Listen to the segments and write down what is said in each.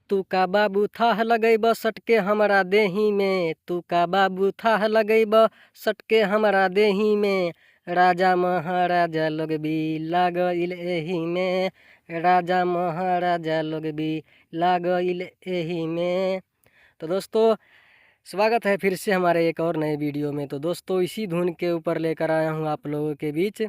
तू का बाबू थाह लगैब सटके हमरा देही में, तू का बाबू थाह लगैब सटके हमरा देही में। राजा महाराजा लोग भी लागल एही में, राजा महाराजा लोग भी लागल एही में। तो दोस्तों स्वागत है फिर से हमारे एक और नए वीडियो में। तो दोस्तों इसी धुन के ऊपर लेकर आया हूँ आप लोगों के बीच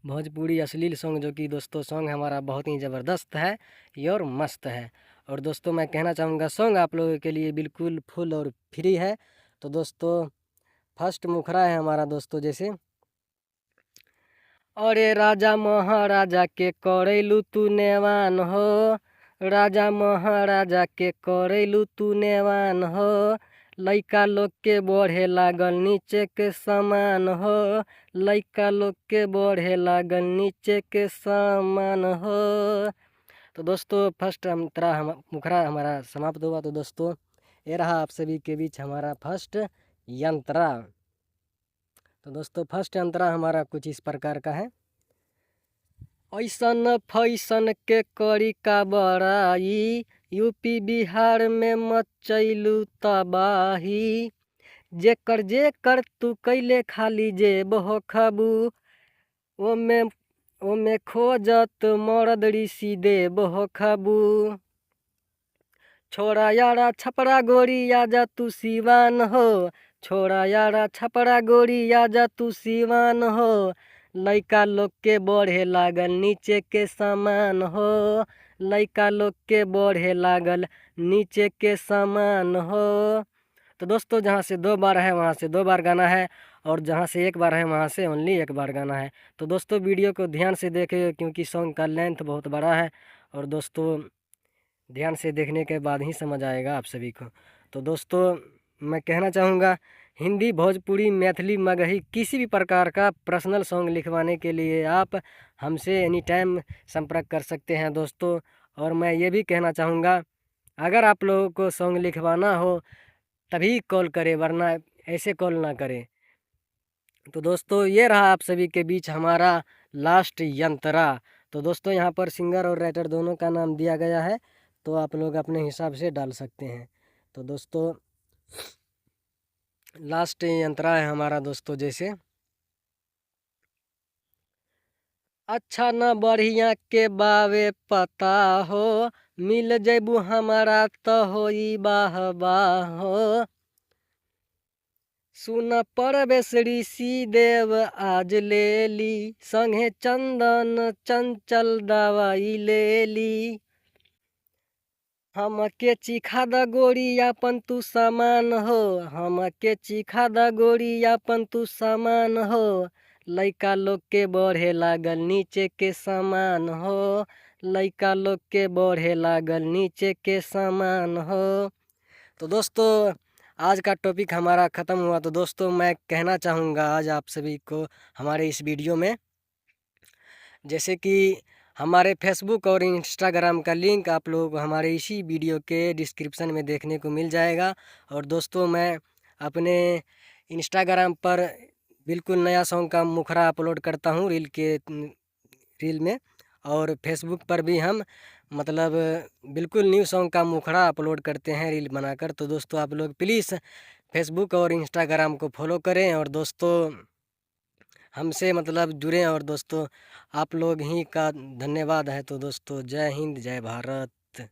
भोजपुरी अश्लील सॉन्ग, जो कि दोस्तों सॉन्ग हमारा बहुत ही ज़बरदस्त है और मस्त है। और दोस्तों मैं कहना चाहूँगा सॉन्ग आप लोगों के लिए बिल्कुल फुल और फ्री है। तो दोस्तों फर्स्ट मुखरा है हमारा दोस्तों जैसे, अरे राजा महाराजा के करैलू तू नेवान हो, राजा महाराजा के करैलू तू नेवान हो। लइका लोग के बढ़े लागल नीचे के समान हो, लइका लोग के बढ़े लागल नीचे के समान हो। तो दोस्तों फर्स्ट मुखरा हमारा समाप्त हुआ। तो दोस्तों ये रहा आप सभी के बीच हमारा फर्स्ट यंत्रा। तो दोस्तों फर्स्ट यंत्रा हमारा कुछ इस प्रकार का है। ऐसन फैसन के करी का बड़ाई, यूपी बिहार में मचैलू तबाही। जेकर जेकर तू कैले खाली जेब हो खबू, ओमे ओमे खोजत मरद ऋषि देव हो खबू। छोड़ा यारा छपरा गोरी आजा तू सिवान हो, छोड़ा यारा छपरा गोरी आजा तू सिवान हो। लइका लोग के बढ़े लागल नीचे के समान हो, लइका लोग के बढ़े लागल नीचे के समान हो। तो दोस्तों जहाँ से 2 बार है वहाँ से 2 बार गाना है, और जहाँ से 1 बार है वहाँ से ओनली 1 बार गाना है। तो दोस्तों वीडियो को ध्यान से देखें क्योंकि सॉन्ग का लेंथ बहुत बड़ा है, और दोस्तों ध्यान से देखने के बाद ही समझ आएगा आप सभी को। तो दोस्तों मैं कहना चाहूँगा हिंदी, भोजपुरी, मैथिली, मगही किसी भी प्रकार का पर्सनल सॉन्ग लिखवाने के लिए आप हमसे एनी टाइम संपर्क कर सकते हैं दोस्तों। और मैं ये भी कहना चाहूँगा अगर आप लोगों को सॉन्ग लिखवाना हो तभी कॉल करें, वरना ऐसे कॉल ना करें। तो दोस्तों ये रहा आप सभी के बीच हमारा लास्ट यंत्रा। तो दोस्तों यहाँ पर सिंगर और राइटर दोनों का नाम दिया गया है, तो आप लोग अपने हिसाब से डाल सकते हैं। तो दोस्तों लास्ट यंत्रा है हमारा दोस्तों जैसे, अच्छा न बढ़िया के बावे पता हो, मिल जैबू हमारा तो होई बाह बाह हो। सुन परवेश ऋषि देव आज ले ली, संगे चंदन चंचल दवाई ले ली। हमके चिखा द गोरी अपन तू सामान हो, हमके चिखा द गोरी अपन तू सामान हो। लइका लोग के बढ़े लागल नीचे के समान हो, लइका लोग के बढ़े लागल नीचे के समान हो। तो दोस्तों आज का टॉपिक हमारा ख़त्म हुआ। तो दोस्तों मैं कहना चाहूँगा आज आप सभी को हमारे इस वीडियो में, जैसे कि हमारे फेसबुक और इंस्टाग्राम का लिंक आप लोगों को हमारे इसी वीडियो के डिस्क्रिप्शन में देखने को मिल जाएगा। और दोस्तों मैं अपने इंस्टाग्राम पर बिल्कुल नया सॉन्ग का मुखरा अपलोड करता हूँ रील में, और फेसबुक पर भी हम मतलब बिल्कुल न्यू सॉन्ग का मुखड़ा अपलोड करते हैं रील बनाकर। तो दोस्तों आप लोग प्लीज़ फेसबुक और इंस्टाग्राम को फॉलो करें, और दोस्तों हमसे मतलब जुड़ें। और दोस्तों आप लोग ही का धन्यवाद है। तो दोस्तों जय हिंद, जय भारत।